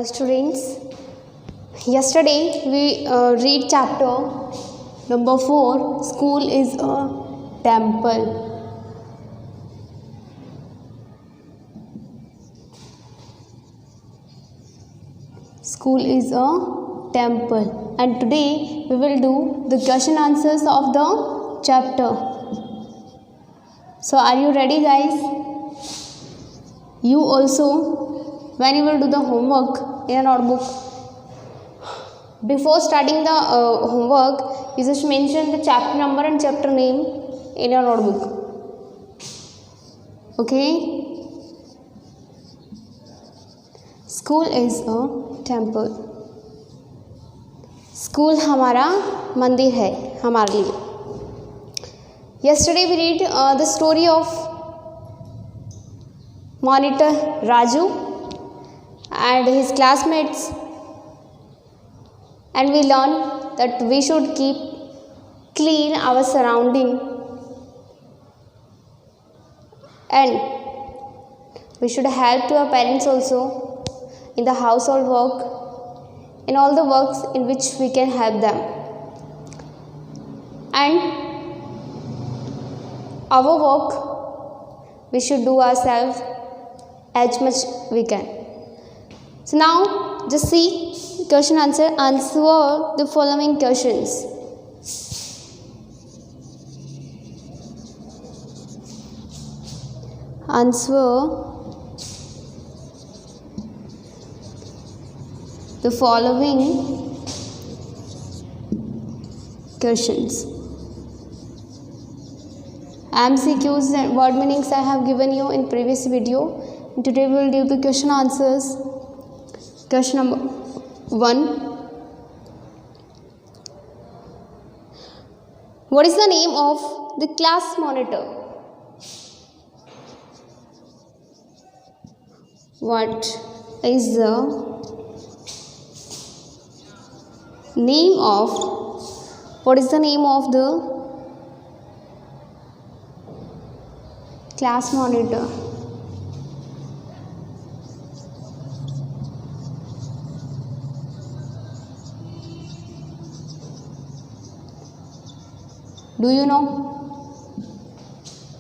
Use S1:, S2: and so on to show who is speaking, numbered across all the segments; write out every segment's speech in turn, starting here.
S1: Students, yesterday we read chapter number 4. School is a temple. School is a temple, and today we will do the question answers of the chapter. So are you ready, guys? You also, when you will do the homework in a notebook, before starting the homework, you just mention the chapter number and chapter name in your notebook. Okay? School is a temple. School हमारा मंदिर है हमारे लिए. Yesterday we read the story of monitor Raju and his classmates, and we learned that we should keep clean our surrounding and we should help to our parents also in the household work, in all the works in which we can help them, and our work we should do ourselves as much we can. So now just see question answer the following questions. Answer the following questions. MCQs and word meanings I have given you in previous video. Today we will do the question answers. Question number 1. What is the name of the class monitor? What is the name of the class monitor? Do you know?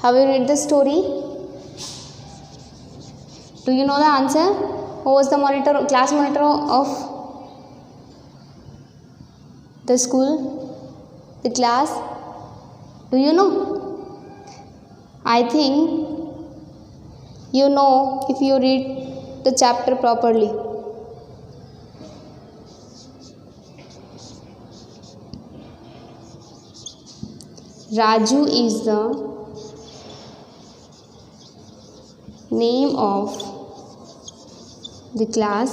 S1: Have you read the story? Do you know the answer? Who was the class monitor of the school, the class? Do you know? I think you know if you read the chapter properly. Raju is the name of the class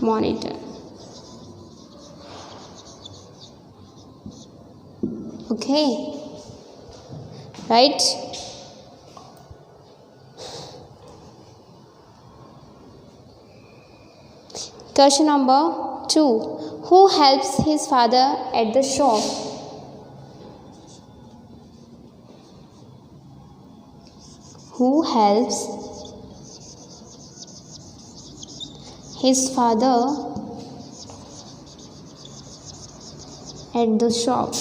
S1: monitor. Okay, right? Question number 2. Who helps his father at the shop? Who helps his father at the shop?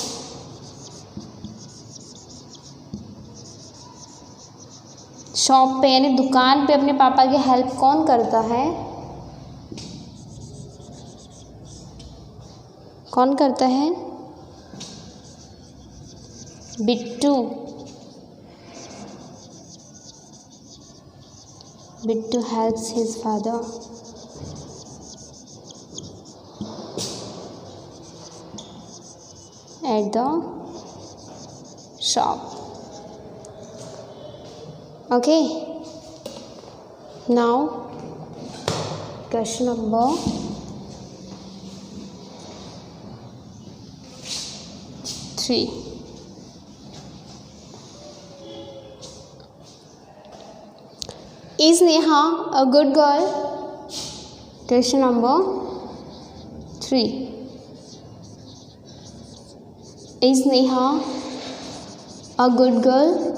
S1: Shop पे यानी दुकान पे अपने पापा की help कौन करता है? कौन करता है? Bittu. Bittu helps his father at the shop. Okay. Now question number 3. Is Neha a good girl? Question number 3. Is Neha a good girl?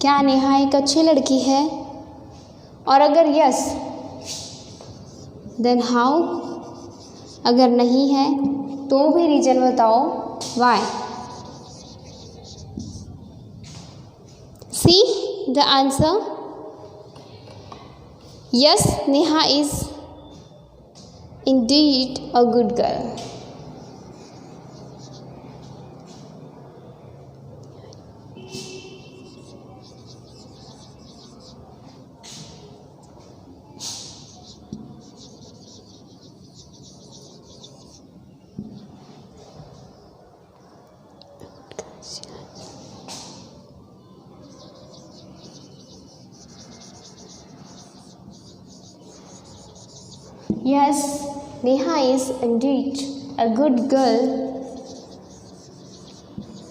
S1: क्या नेहा एक अच्छी लड़की है? और अगर यस देन हाउ? अगर नहीं है तो भी रीजन बताओ why. See the answer, yes Neha is indeed a good girl. Yes, Neha is indeed a good girl.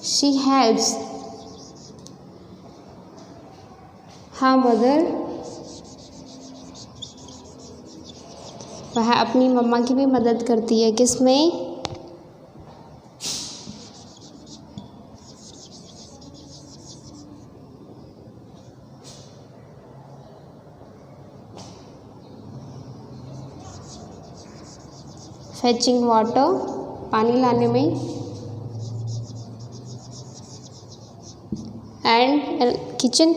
S1: She helps her mother. वह अपनी मम्मा की भी मदद करती है। किसमें? फेचिंग वाटर, पानी लाने में, and kitchen,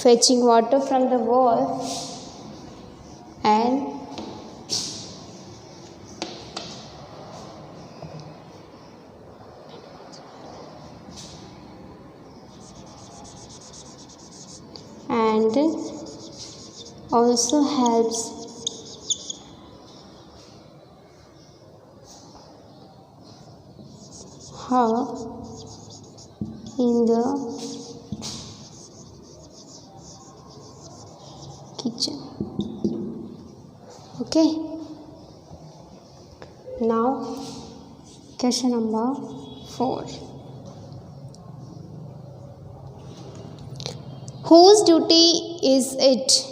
S1: fetching water from the wall and also helps her in the kitchen. Okay, now question number 4. Whose duty is it?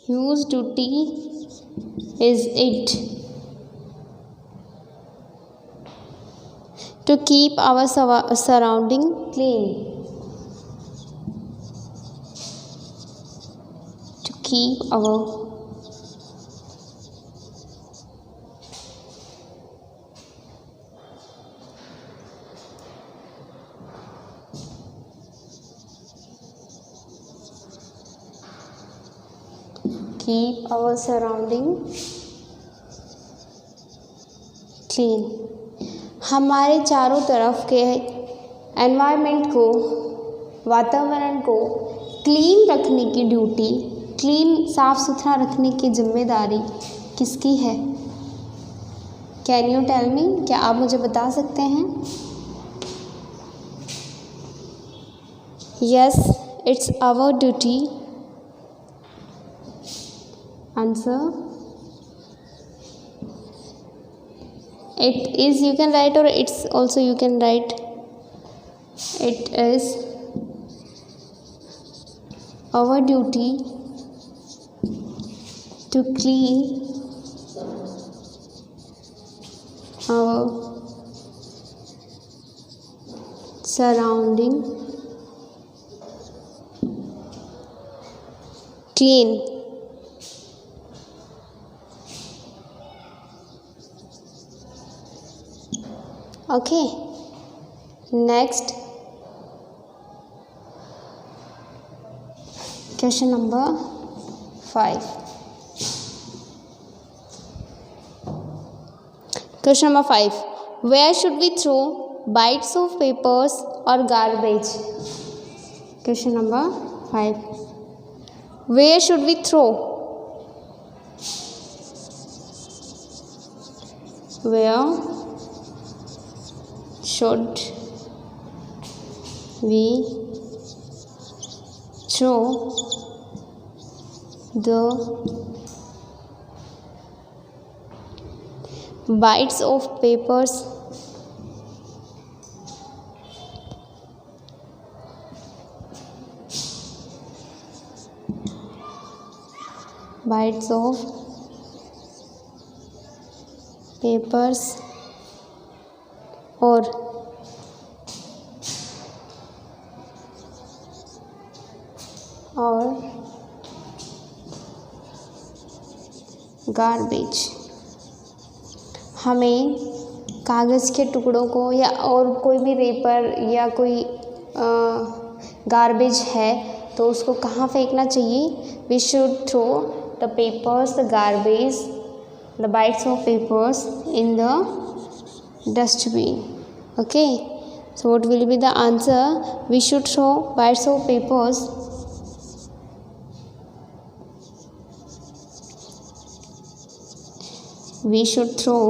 S1: Whose duty is it to keep our surrounding clean? To keep our surrounding clean. हमारे चारों तरफ के environment को, वातावरण को clean रखने की duty, clean साफ सुथरा रखने की जिम्मेदारी किसकी है? Can you tell me? क्या आप मुझे बता सकते हैं? Yes, it's our duty. Answer, it is, you can write, or it's also you can write, it is our duty to clean our surrounding clean. Okay, next question number 5. Question number 5. Where should we throw bites of papers or garbage? Question number 5. Where should we throw? Where should we throw the bites of papers bites of papers or garbage. हमें कागज़ के टुकड़ों को या और कोई भी रेपर या कोई गार्बेज है तो उसको कहाँ फेंकना चाहिए? We should throw the papers, the garbage, the bites of papers in the dustbin. Okay, so what will be the answer? We should throw bites of papers we should throw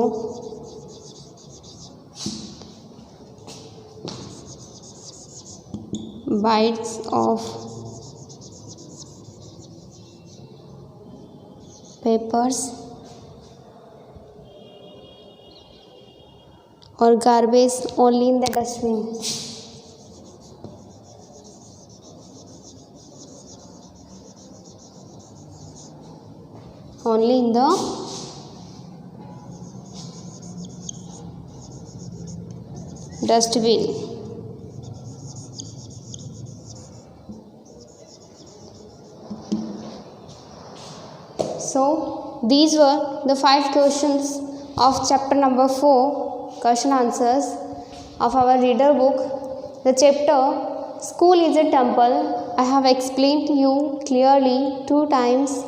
S1: bites of papers or garbage only in the dustbin. Only in the dustbin. So these were the 5 questions of chapter number 4, question answers of our reader book. The chapter School is a Temple I have explained to you clearly 2 times.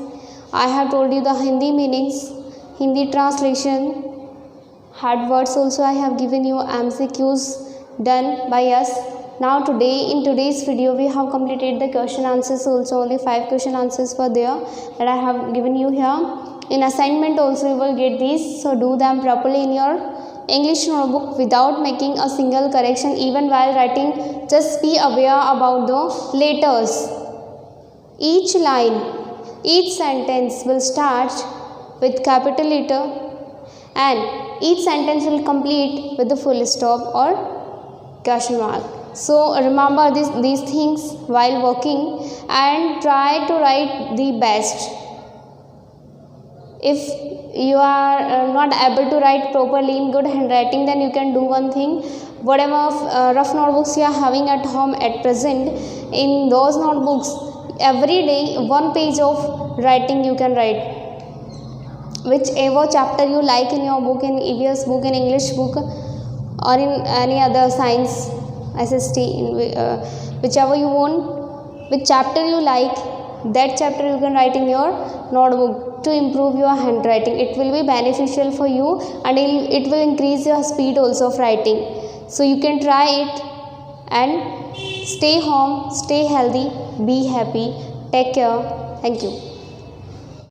S1: I have told you the Hindi meanings, Hindi translation, hard words also I have given you, MCQs done by us. Now in today's video we have completed the question answers also. Only 5 question answers were there that I have given you here. In assignment also you will get these, so do them properly in your English notebook without making a single correction. Even while writing, just be aware about the letters. Each line, each sentence will start with capital letter and each sentence will complete with the full stop or question mark. So remember these things while working and try to write the best. If you are not able to write properly in good handwriting, then you can do one thing. Whatever rough notebooks you are having at home at present, in those notebooks every day 1 page of writing you can write. Whichever chapter you like in your book, in EVS book, in English book, or in any other science, SST, whichever you want, which chapter you like, that chapter you can write in your notebook to improve your handwriting. It will be beneficial for you and it will increase your speed also of writing. So you can try it and stay home, stay healthy, be happy, take care. Thank you.